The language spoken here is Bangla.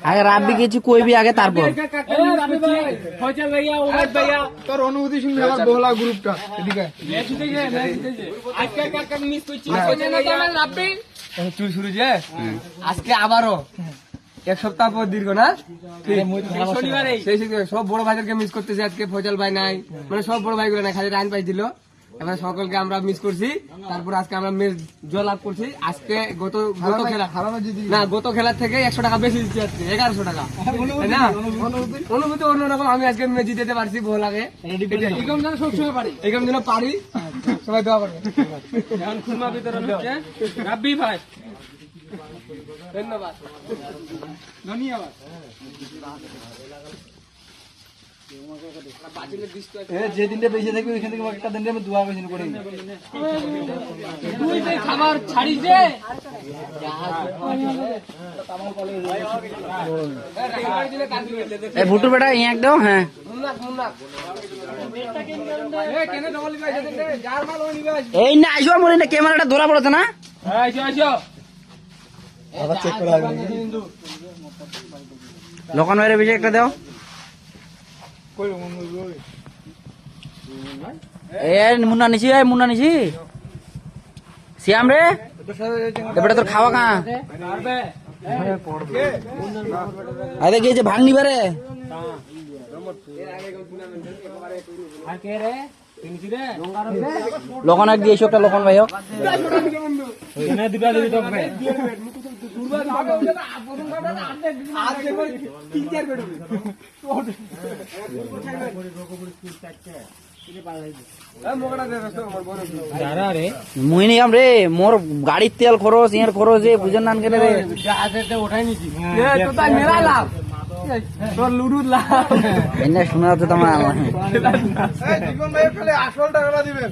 আগে রাব্বি কিছু কইবি আগে তারপর তোর অনুভূতি শুনবি আমার বহলা গ্রুপটা এদিকে তুই শুরু যে আজকে আবারও এক সপ্তাহ পর দীর্ঘ না সব বড় ভাইদেরকে মিস করতেছি। আজকে ফয়সাল ভাই নাই, মানে সব বড় ভাইগুলো নাই, খালি রান পাইছিল। এবার সকলকে আমরা মিস করছি। তারপর আজকে আমরা ম্যাচ জয় লাভ করছি। আজকে গত খেলার থেকে 100 টাকা বেশি দিচ্ছি, আজকে 1100 টাকা না অনুভূতি অন্যরকম। আমি আজকে ম্যাচ জিতে পারছি, ভালো লাগে। এরকম যেন পারি, সবাই দোয়া করবে। খুরমা বিতরণ হচ্ছে রাব্বি ভাই, ধন্যবাদ ধন্যবাদ। যেদিনটা বেশি থাকবে ওইখান থেকে একটা দিন আমি দোয়া করেছি করে খাবার ছাড়ি যে ভুটুর বেটা এক দাও। হ্যাঁ এই না আইসো মনে না ক্যামেরাটা ধরা পড়েছে না। লোকান বাইরে বেশি একটা দাও। মুন্না নিছি মুন্না নিছি শ্যাম রে এবারে তোর খাওয়া কা আরে গেছে ভাঙ নিবে রে লোকান এক দিয়েছো একটা লোকান ভাই হোক মুহিনী কাম রে মোর গাড়ির তেল খরচ ইয়ার খরচ বুঝেন না রে ওঠাই নিছি মেলা লাভ তোর লুডুর লাভ এনে শোনা তো তোমার জীবন ভাই আসল টাকাটা দিবেন।